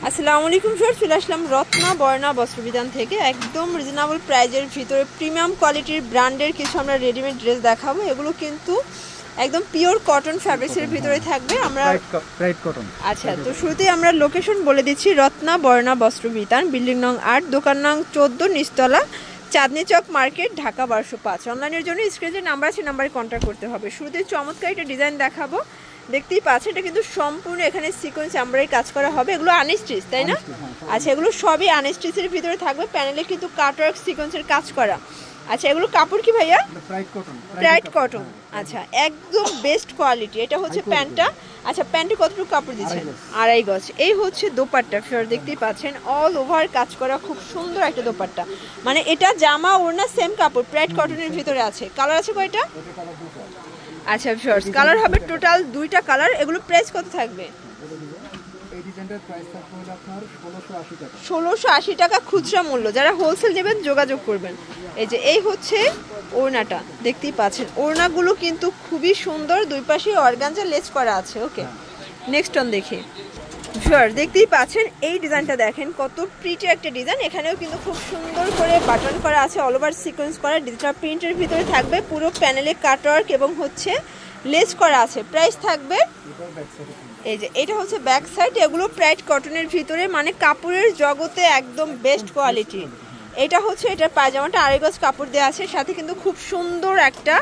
আসসালামু আলাইকুম ভিউয়ার্স, চলে আসলাম রত্না বর্ণা বস্ত্রবিতান থেকে একদম রিজনেবল প্রাইজের ভিতরে প্রিমিয়াম কোয়ালিটির ব্র্যান্ডের কিছু আমরা রেডিমেড ড্রেস দেখাবো। এগুলো কিন্তু একদম পিওর কটন ফ্যাব্রিক্সের ভিতরে থাকবে। আমরা ব্রাইট কটন। আচ্ছা, তো শুরুতেই আমরা লোকেশন বলে দিচ্ছি, রত্না বর্ণা বস্ত্রবিতান, বিল্ডিং নং 8, দোকান নং 14, নিচতলা, চাঁদনি চক মার্কেট, ঢাকা 1205। অনলাইনের জন্য স্ক্রিনে নাম্বার আছে, নাম্বারে কন্ট্যাক্ট করতে হবে। শুরুতে চমৎকার একটা ডিজাইন দেখাবো, দেখতেই পাচ্ছেন। এটা কিন্তু সম্পূর্ণ এখানে সিকোয়েন্স এমব্রয়ডারি কাজ করা হবে। এগুলো আনস্টিচ, তাই না? আচ্ছা, এগুলো সবই আনস্টিচের ভিতরে থাকবে। প্যানেলে কিন্তু কাটওয়ার্ক সিকোয়েন্সের কাজ করা। আচ্ছা, এগুলো কাপড় কি ভাইয়া? Bright cotton. আচ্ছা, একদম বেস্ট কোয়ালিটি। এটা হচ্ছে প্যান্টটা। আচ্ছা, প্যান্টে কতটুকু কাপড় দিচ্ছেন? 2.5 গজ। এই হচ্ছে দোপাট্টা, ফিওর দেখতেই পাচ্ছেন, অল ওভার কাজ করা, খুব সুন্দর একটা দোপাট্টা। মানে এটা জামা ওড়না সেম কাপড়, ব্রাইট কটনের ভিতরে আছে। কালার আছে কয়টা? আচ্ছা ভিউয়ার্স, কালার হবে টোটাল 2টা কালার। এগুলো প্রাইস কত থাকবে? এই ডিজাইনটার প্রাইস থাকবে হলো আপনার 1680 টাকা। 1680 টাকা খুচরা মূল্য। যারা হোলসেল নেবেন যোগাযোগ করবেন। এই হচ্ছে ওড়নাটা, দেখতেই পাচ্ছেন। ওড়নাগুলো কিন্তু খুবই সুন্দর, দুই পাশে অর্গানজা লেস করা আছে। ওকে, নেক্সট অন দেখি। ভিউয়ার দেখতেই পাচ্ছেন, এই ডিজাইনটা দেখেন, কত প্রিটি একটা ডিজাইন। এখানেও কিন্তু খুব সুন্দর করে বাটন করা আছে, অল ওভার সিকোয়েন্স করা, ডিজিটাল প্রিন্টের ভিতরে থাকবে। পুরো প্যানেলে কাটওয়ার্ক এবং হচ্ছে লেস করা আছে। প্রাইস থাকবে, এটা হচ্ছে ব্যাক সাইড। এগুলো ব্রাইট কটনের ভিতরে, মানে কাপড়ের জগতে একদম বেস্ট কোয়ালিটি। এটা হচ্ছে এটার পায়জামাটা 2.5 গজ কাপড় দেওয়া আছে, সাথে কিন্তু খুব সুন্দর একটা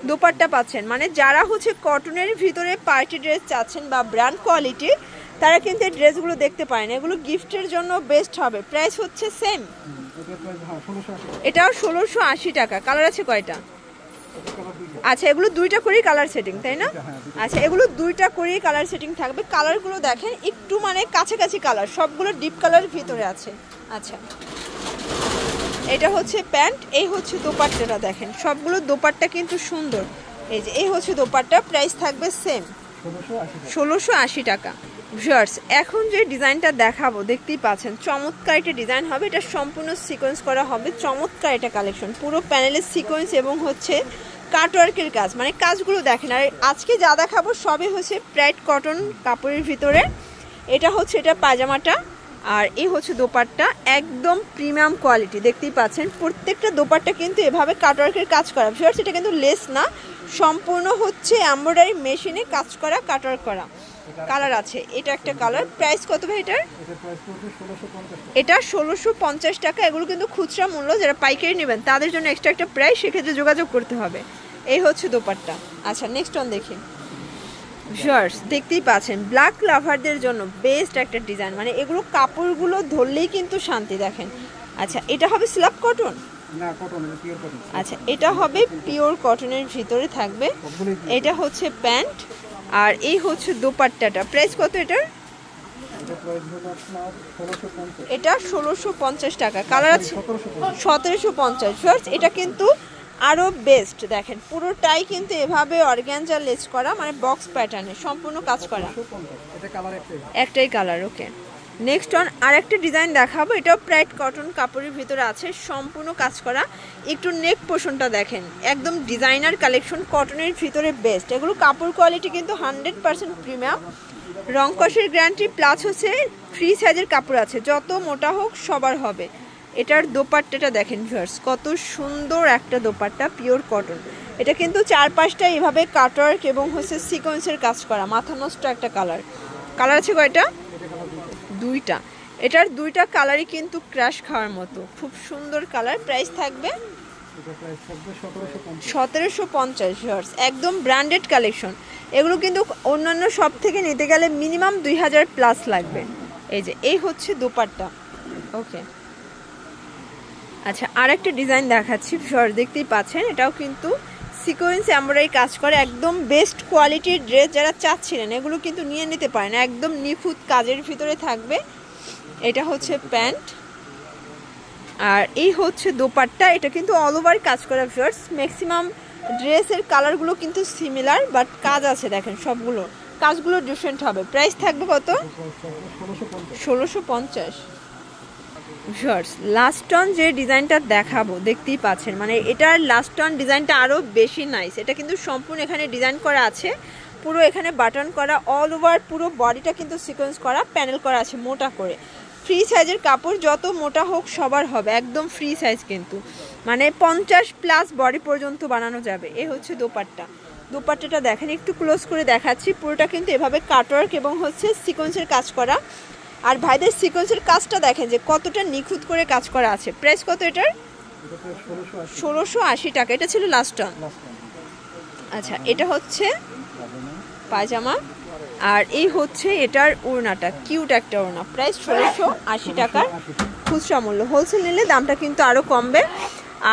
দোপাট্টা পাচ্ছেন। মানে যারা হচ্ছে কটনের ভিতরে পার্টি ড্রেস চাচ্ছেন বা ব্র্যান্ড কোয়ালিটি, তারা কিন্তু এই ড্রেসগুলো দেখতে পারেন। এগুলো গিফটের জন্য বেস্ট হবে। প্রাইস হচ্ছে সেম, এটাও 1680 টাকা। কালার আছে কয়টা? আচ্ছা, এগুলো 2টা করেই কালার সেটিং, তাই না? আচ্ছা, এগুলো 2টা করেই কালার সেটিং থাকবে। কালারগুলো দেখেন একটু মানে কাছাকাছি কালার, সবগুলো ডিপ কালার ভিতরে আছে। আচ্ছা, এটা হচ্ছে প্যান্ট, এই হচ্ছে দোপাট্টাটা দেখেন, সবগুলো দোপাট্টা কিন্তু সুন্দর। এই হচ্ছে দোপাট্টা। প্রাইস থাকবে সেম, 1680 টাকা। ভিউয়ার্স, এখন যে ডিজাইনটা দেখাবো দেখতেই পাচ্ছেন, চমৎকার একটা ডিজাইন হবে। এটা সম্পূর্ণ সিকোয়েন্স করা হবে, চমৎকার এটা কালেকশন। পুরো প্যানেলের সিকোয়েন্স এবং হচ্ছে কাটওয়ার্কের কাজ, মানে কাজগুলো দেখেন। আর আজকে যা দেখাবো সবই হচ্ছে ব্রাইট কটন কাপড়ের ভিতরে। এটা হচ্ছে এটা পায়জামাটা, আর এই হচ্ছে দোপাট্টা, একদম প্রিমিয়াম কোয়ালিটি। দেখতেই পাচ্ছেন প্রত্যেকটা দোপাট্টা কিন্তু এভাবে কাটওয়ার্কের কাজ করা। ভিউয়ার্স, এটা কিন্তু লেস না, সম্পূর্ণ হচ্ছে এমব্রয়ডারি মেশিনে কাজ করা, কাটওয়ার্ক করা। কালার আছে, এটা একটা কালার। প্রাইস কত ভাই এটার? এটা 1650 টাকা। এগুলো কিন্তু খুচরা মূল্য, যারা পাইকারি নেবেন তাদের জন্য এক্সট্রা একটা প্রাইস, সেক্ষেত্রে যোগাযোগ করতে হবে। এই হচ্ছে দোপাট্টা। আচ্ছা, নেক্সট অন দেখি। ভিউয়ার্স, দেখতেই পাচ্ছেন, ব্ল্যাক লাভারদের জন্য বেস্ট একটা ডিজাইন। মানে এগুলো কাপড়গুলো ধরলেই কিন্তু শান্তি, দেখেন। আচ্ছা, এটা হবে স্ল্যাব কটন? না, কটন, এটা পিওর কটন। আচ্ছা, এটা হবে পিওর কটনের ভিতরে থাকবে। এটা হচ্ছে প্যান্ট, আর এই হচ্ছে দোপাট্টাটা। প্রাইস কত এটার? এটা 1650 টাকা। কালার আছে 1750। এটা কিন্তু আরো বেস্ট, দেখেন পুরোটাই কিন্তু এভাবে অর্গানজা লেস করা, মানে বক্স প্যাটার্নে সম্পূর্ণ কাজ করা। একটাই কালার। ওকে, নেক্সট অন আরেকটা ডিজাইন দেখাবো। এটাও ব্রাইট কটন কাপড়ের ভিতরে আছে, সম্পূর্ণ কাজ করা। একটু নেক পোর্শনটা দেখেন, একদম ডিজাইনার কালেকশন, কটনের ভিতরে বেস্ট। এগুলো কাপড় কোয়ালিটি কিন্তু 100% প্রিমিয়াম, রং কষের গ্যারান্টি, প্লাস হচ্ছে ফ্রি সাইজের কাপড় আছে, যত মোটা হোক সবার হবে। এটার দোপাট্টাটা দেখেন ভিউয়ার্স, কত সুন্দর একটা দোপাট্টা, পিওর কটন। এটা কিন্তু 4-5টা এভাবে কাটওয়ার্ক এবং হচ্ছে সিকোয়েন্সের কাজ করা, মাথা নষ্ট একটা কালার। কালার আছে কয়টা? 2টা। এটার 2টা কালারই কিন্তু ক্রাশ খাওয়ার মতো, খুব সুন্দর কালার। প্রাইস থাকবে 1750। ভিউয়ার্স, একদম ব্র্যান্ডেড কালেকশন। এগুলো কিন্তু অন্যান্য সব থেকে নিতে গেলে মিনিমাম 2000 প্লাস লাগবে। এই হচ্ছে দোপাট্টা। ওকে, আচ্ছা, আরেকটা ডিজাইন দেখাচ্ছি। ভিউয়ার্স, দেখতেই পাচ্ছেন, এটাও কিন্তু সিকোয়েন্স এমব্রয়ডারি কাজ করে, একদম বেস্ট কোয়ালিটির ড্রেস। যারা চাচ্ছিলেন এগুলো কিন্তু নিয়ে নিতে পারেন, একদম নিখুঁত কাজের ভিতরে থাকবে। এটা হচ্ছে প্যান্ট, আর এই হচ্ছে দোপাট্টা। এটা কিন্তু অল ওভার কাজ করা। ভিউয়ার্স, ম্যাক্সিমাম ড্রেসের কালারগুলো কিন্তু সিমিলার, বাট কাজ আছে দেখেন, সবগুলো কাজগুলো ডিফারেন্ট হবে। প্রাইস থাকবে কত? 1650। ভিউয়ার্স, লাস্ট অন যে ডিজাইনটা দেখাবো দেখতেই পাচ্ছেন, মানে এটার লাস্ট অন ডিজাইনটা আরও বেশি নাইস। এটা কিন্তু সম্পূর্ণ এখানে ডিজাইন করা আছে, পুরো এখানে বাটন করা, অল ওভার পুরো বডিটা কিন্তু সিকোয়েন্স করা, প্যানেল করা আছে মোটা করে। ফ্রি সাইজের কাপড়, যত মোটা হোক সবার হবে, একদম ফ্রি সাইজ কিন্তু, মানে 50+ বডি পর্যন্ত বানানো যাবে। এ হচ্ছে দোপাট্টা। দোপাট্টাটা দেখেন, একটু ক্লোজ করে দেখাচ্ছি। পুরোটা কিন্তু এভাবে কাটওয়ার্ক এবং হচ্ছে সিকোয়েন্সের কাজ করা। আর ভাইদের সিকোয়েন্সের কাজটা দেখেন যে কতটা নিখুঁত করে কাজ করা আছে। প্রাইস কত এটার? 1680 টাকা। এটা ছিল লাস্ট টাইম। আচ্ছা, এটা হচ্ছে পায়জামা, আর এই হচ্ছে এটার ওড়নাটা, কিউট একটা ওড়না। প্রাইস 1680 টাকার খুচরা মূল্য। হোলসেল নিলে দামটা কিন্তু আরও কমবে।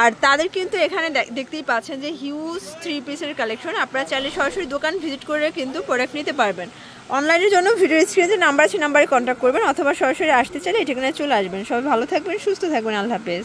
আর তাদের কিন্তু এখানে দেখতেই পাচ্ছেন যে হিউজ 3 পিসের কালেকশন। আপনারা চাইলে সরাসরি দোকান ভিজিট করে কিন্তু প্রোডাক্ট নিতে পারবেন। অনলাইনের জন্য ভিডিও স্ক্রিনে যে নাম্বার আছে নাম্বারে কন্ট্যাক্ট করবেন, অথবা সরাসরি আসতে চাইলে এই ঠিকানায় চলে আসবেন। সবাই ভালো থাকবেন, সুস্থ থাকবেন, আল্লাহ হাফেজ।